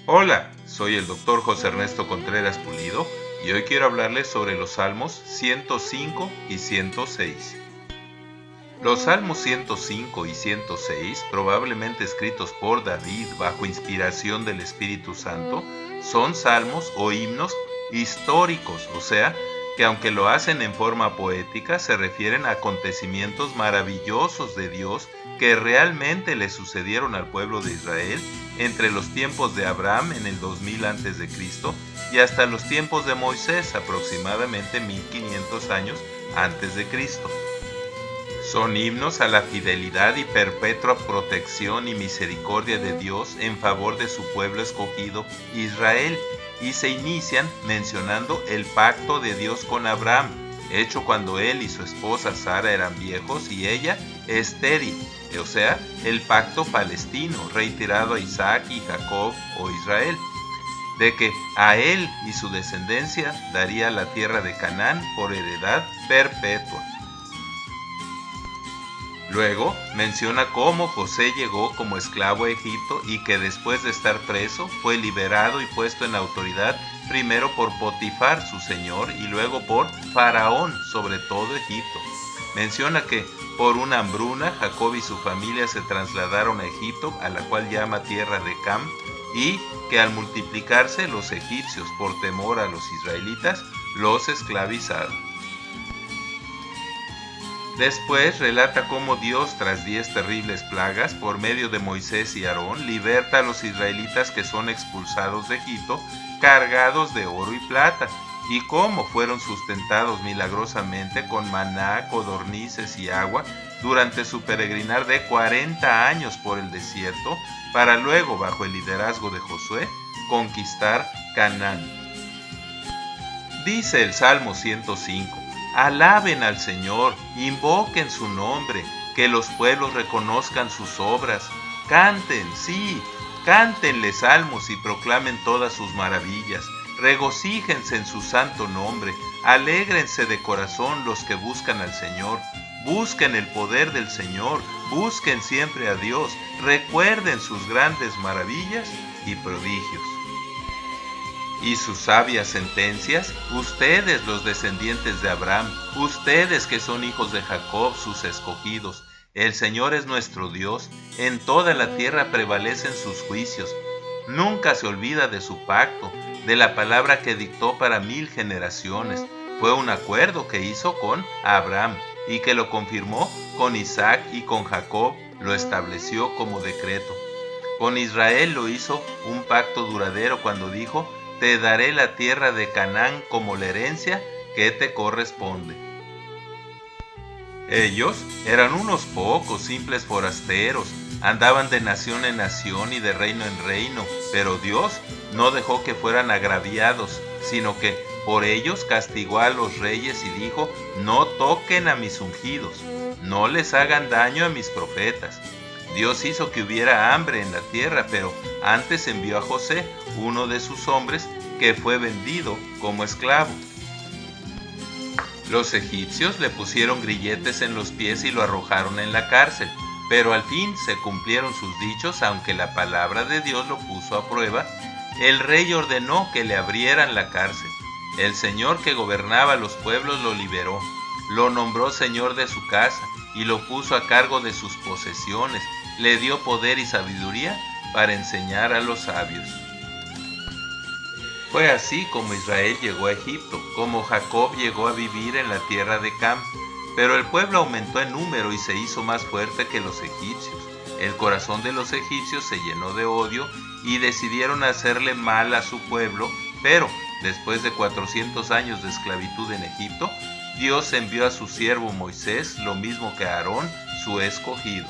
Hola, soy el doctor José Ernesto Contreras Pulido y hoy quiero hablarles sobre los Salmos 105 y 106. Los Salmos 105 y 106, probablemente escritos por David bajo inspiración del Espíritu Santo, son salmos o himnos históricos, o sea, que aunque lo hacen en forma poética, se refieren a acontecimientos maravillosos de Dios que realmente le sucedieron al pueblo de Israel entre los tiempos de Abraham en el 2000 a.C. y hasta los tiempos de Moisés, aproximadamente 1500 años antes de Cristo. Son himnos a la fidelidad y perpetua protección y misericordia de Dios en favor de su pueblo escogido, Israel, y se inician mencionando el pacto de Dios con Abraham, hecho cuando él y su esposa Sara eran viejos y ella estéril, o sea, el pacto palestino reiterado a Isaac y Jacob o Israel, de que a él y su descendencia daría la tierra de Canaán por heredad perpetua. Luego menciona cómo José llegó como esclavo a Egipto y que después de estar preso fue liberado y puesto en autoridad primero por Potifar, su señor, y luego por Faraón, sobre todo Egipto. Menciona que por una hambruna Jacob y su familia se trasladaron a Egipto, a la cual llama tierra de Cam, y que al multiplicarse los egipcios por temor a los israelitas, los esclavizaron. Después relata cómo Dios, tras 10 terribles plagas, por medio de Moisés y Aarón, liberta a los israelitas que son expulsados de Egipto, cargados de oro y plata, y cómo fueron sustentados milagrosamente con maná, codornices y agua durante su peregrinar de 40 años por el desierto, para luego, bajo el liderazgo de Josué, conquistar Canaán. Dice el Salmo 105: alaben al Señor, invoquen su nombre, que los pueblos reconozcan sus obras. Canten, sí, cántenle salmos y proclamen todas sus maravillas. Regocíjense en su santo nombre, alégrense de corazón los que buscan al Señor. Busquen el poder del Señor, busquen siempre a Dios, recuerden sus grandes maravillas y prodigios y sus sabias sentencias, ustedes los descendientes de Abraham, ustedes que son hijos de Jacob, sus escogidos. El Señor es nuestro Dios, en toda la tierra prevalecen sus juicios. Nunca se olvida de su pacto, de la palabra que dictó para 1000 generaciones. Fue un acuerdo que hizo con Abraham y que lo confirmó con Isaac y con Jacob, lo estableció como decreto. Con Israel lo hizo un pacto duradero cuando dijo: te daré la tierra de Canaán como la herencia que te corresponde. Ellos eran unos pocos simples forasteros, andaban de nación en nación y de reino en reino, pero Dios no dejó que fueran agraviados, sino que por ellos castigó a los reyes y dijo: no toquen a mis ungidos, no les hagan daño a mis profetas. Dios hizo que hubiera hambre en la tierra, pero antes envió a José, uno de sus hombres, que fue vendido como esclavo. Los egipcios le pusieron grilletes en los pies y lo arrojaron en la cárcel, pero al fin se cumplieron sus dichos, aunque la palabra de Dios lo puso a prueba. El rey ordenó que le abrieran la cárcel. El Señor que gobernaba los pueblos lo liberó, lo nombró señor de su casa y lo puso a cargo de sus posesiones, le dio poder y sabiduría para enseñar a los sabios. Fue así como Israel llegó a Egipto, como Jacob llegó a vivir en la tierra de Cam. Pero el pueblo aumentó en número y se hizo más fuerte que los egipcios. El corazón de los egipcios se llenó de odio y decidieron hacerle mal a su pueblo, pero después de 400 años de esclavitud en Egipto, Dios envió a su siervo Moisés, lo mismo que a Aarón, su escogido.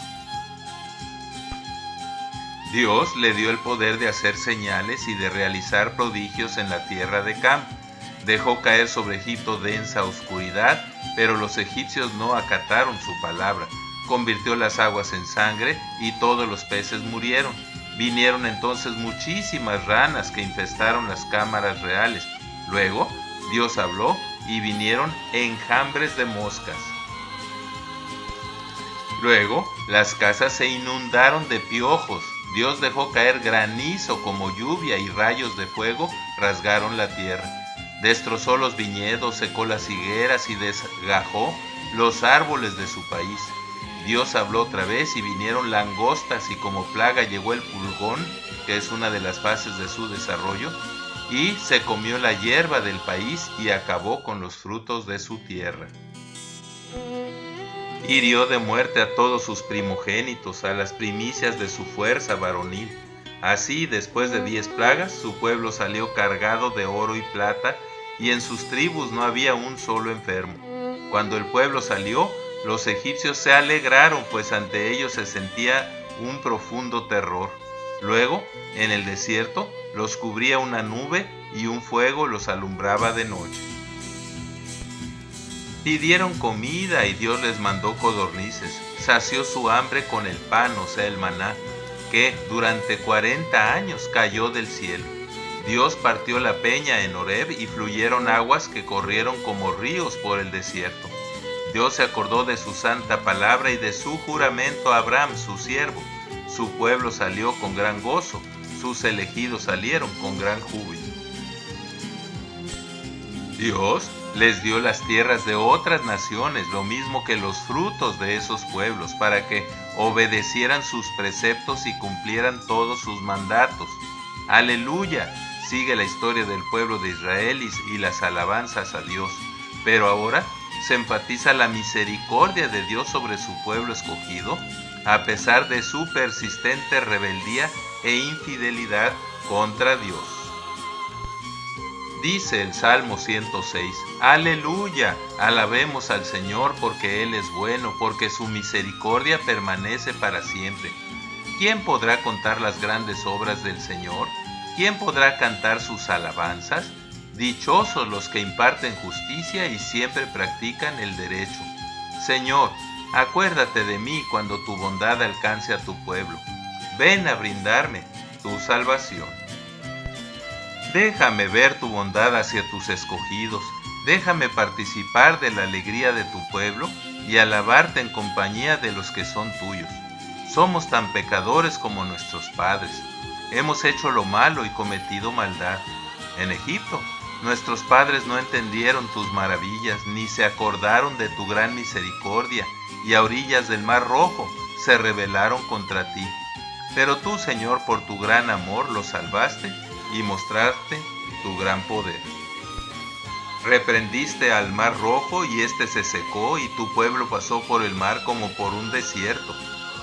Dios le dio el poder de hacer señales y de realizar prodigios en la tierra de Cam. Dejó caer sobre Egipto densa oscuridad, pero los egipcios no acataron su palabra. Convirtió las aguas en sangre y todos los peces murieron. Vinieron entonces muchísimas ranas que infestaron las cámaras reales. Luego Dios habló y vinieron enjambres de moscas. Luego las casas se inundaron de piojos. Dios dejó caer granizo como lluvia y rayos de fuego rasgaron la tierra. Destrozó los viñedos, secó las higueras y desgajó los árboles de su país. Dios habló otra vez y vinieron langostas y como plaga llegó el pulgón, que es una de las fases de su desarrollo, y se comió la hierba del país y acabó con los frutos de su tierra. Hirió de muerte a todos sus primogénitos, a las primicias de su fuerza varonil. Así, después de 10 plagas, su pueblo salió cargado de oro y plata, y en sus tribus no había un solo enfermo. Cuando el pueblo salió, los egipcios se alegraron, pues ante ellos se sentía un profundo terror. Luego, en el desierto, los cubría una nube y un fuego los alumbraba de noche. Pidieron comida y Dios les mandó codornices. Sació su hambre con el pan, o sea, el maná, que durante 40 años cayó del cielo. Dios partió la peña en Horeb y fluyeron aguas que corrieron como ríos por el desierto. Dios se acordó de su santa palabra y de su juramento a Abraham, su siervo. Su pueblo salió con gran gozo, sus elegidos salieron con gran júbilo. Dios les dio las tierras de otras naciones, lo mismo que los frutos de esos pueblos, para que obedecieran sus preceptos y cumplieran todos sus mandatos. ¡Aleluya! Sigue la historia del pueblo de Israel y las alabanzas a Dios. Pero ahora se enfatiza la misericordia de Dios sobre su pueblo escogido, a pesar de su persistente rebeldía e infidelidad contra Dios. Dice el Salmo 106, ¡Aleluya! Alabemos al Señor porque Él es bueno, porque su misericordia permanece para siempre. ¿Quién podrá contar las grandes obras del Señor? ¿Quién podrá cantar sus alabanzas? Dichosos los que imparten justicia y siempre practican el derecho. Señor, acuérdate de mí cuando tu bondad alcance a tu pueblo. Ven a brindarme tu salvación. Déjame ver tu bondad hacia tus escogidos. Déjame participar de la alegría de tu pueblo y alabarte en compañía de los que son tuyos. Somos tan pecadores como nuestros padres. Hemos hecho lo malo y cometido maldad. En Egipto, nuestros padres no entendieron tus maravillas, ni se acordaron de tu gran misericordia, y a orillas del Mar Rojo se rebelaron contra ti. Pero tú, Señor, por tu gran amor los salvaste y mostraste tu gran poder. Reprendiste al Mar Rojo y éste se secó, y tu pueblo pasó por el mar como por un desierto.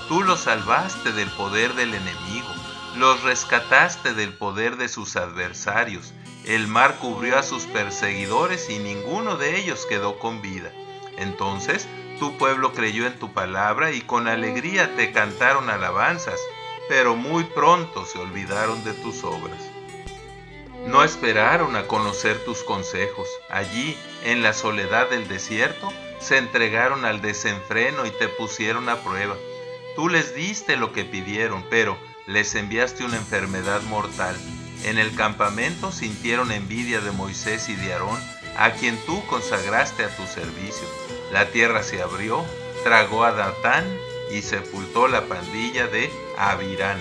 Tú los salvaste del poder del enemigo, los rescataste del poder de sus adversarios. El mar cubrió a sus perseguidores y ninguno de ellos quedó con vida. Entonces tu pueblo creyó en tu palabra y con alegría te cantaron alabanzas, pero muy pronto se olvidaron de tus obras. No esperaron a conocer tus consejos. Allí, en la soledad del desierto, se entregaron al desenfreno y te pusieron a prueba. Tú les diste lo que pidieron, pero les enviaste una enfermedad mortal. En el campamento sintieron envidia de Moisés y de Aarón, a quien tú consagraste a tu servicio. La tierra se abrió, tragó a Datán y sepultó la pandilla de Abirán.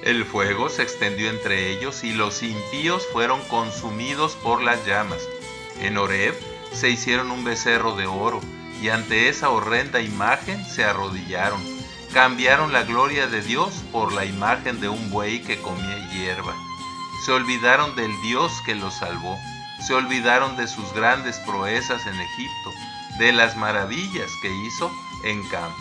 El fuego se extendió entre ellos y los impíos fueron consumidos por las llamas. En Horeb se hicieron un becerro de oro y ante esa horrenda imagen se arrodillaron. Cambiaron la gloria de Dios por la imagen de un buey que comía hierba. Se olvidaron del Dios que los salvó. Se olvidaron de sus grandes proezas en Egipto, de las maravillas que hizo en Cam.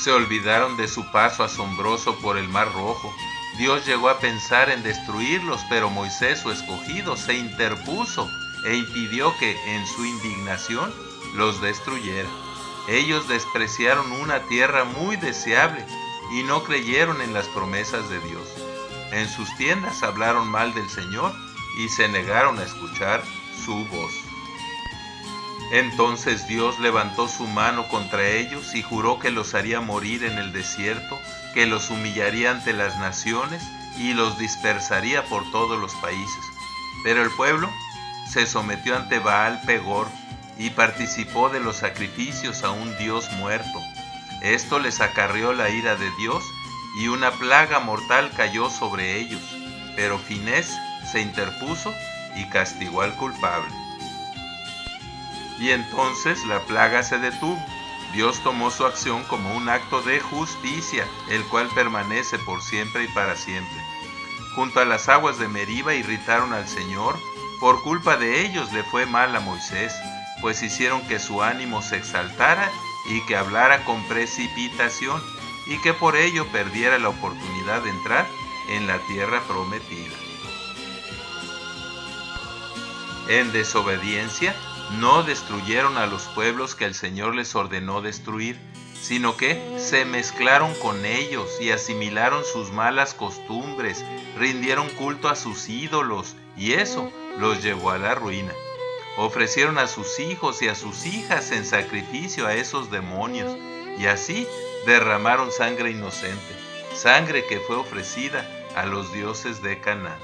Se olvidaron de su paso asombroso por el Mar Rojo. Dios llegó a pensar en destruirlos, pero Moisés, su escogido, se interpuso e impidió que, en su indignación, los destruyera. Ellos despreciaron una tierra muy deseable y no creyeron en las promesas de Dios. En sus tiendas hablaron mal del Señor y se negaron a escuchar su voz. Entonces Dios levantó su mano contra ellos y juró que los haría morir en el desierto, que los humillaría ante las naciones y los dispersaría por todos los países. Pero el pueblo se sometió ante Baal Pegor y participó de los sacrificios a un dios muerto. Esto les acarreó la ira de Dios y una plaga mortal cayó sobre ellos, pero Finés se interpuso y castigó al culpable. Y entonces la plaga se detuvo. Dios tomó su acción como un acto de justicia, el cual permanece por siempre y para siempre. Junto a las aguas de Meriba irritaron al Señor, por culpa de ellos le fue mal a Moisés, pues hicieron que su ánimo se exaltara y que hablara con precipitación, y que por ello perdiera la oportunidad de entrar en la tierra prometida. En desobediencia, no destruyeron a los pueblos que el Señor les ordenó destruir, sino que se mezclaron con ellos y asimilaron sus malas costumbres, rindieron culto a sus ídolos, y eso los llevó a la ruina. Ofrecieron a sus hijos y a sus hijas en sacrificio a esos demonios, y así derramaron sangre inocente, sangre que fue ofrecida a los dioses de Canaán.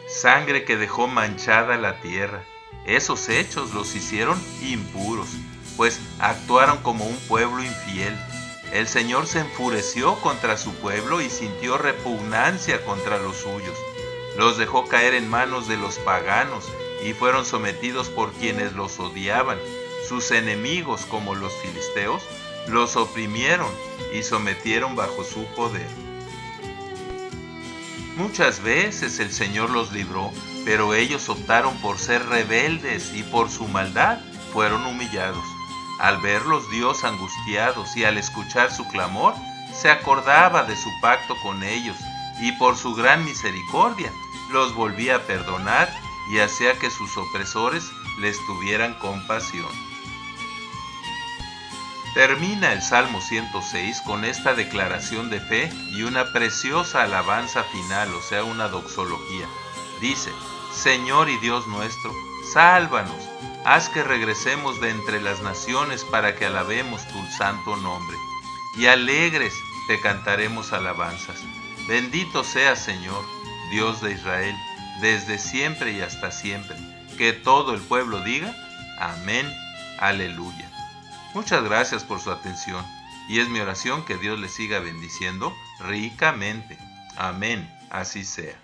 Sangre que dejó manchada la tierra. Esos hechos los hicieron impuros, pues actuaron como un pueblo infiel. El Señor se enfureció contra su pueblo y sintió repugnancia contra los suyos. Los dejó caer en manos de los paganos y fueron sometidos por quienes los odiaban. Sus enemigos, como los filisteos, los oprimieron y sometieron bajo su poder. Muchas veces el Señor los libró, pero ellos optaron por ser rebeldes y por su maldad fueron humillados. Al verlos Dios angustiados y al escuchar su clamor, se acordaba de su pacto con ellos y por su gran misericordia los volvía a perdonar y hacía que sus opresores les tuvieran compasión. Termina el Salmo 106 con esta declaración de fe y una preciosa alabanza final, o sea, una doxología. Dice: Señor y Dios nuestro, sálvanos, haz que regresemos de entre las naciones para que alabemos tu santo nombre. Y alegres te cantaremos alabanzas. Bendito seas, Señor, Dios de Israel, desde siempre y hasta siempre. Que todo el pueblo diga: amén, aleluya. Muchas gracias por su atención, y es mi oración que Dios les siga bendiciendo ricamente. Amén, así sea.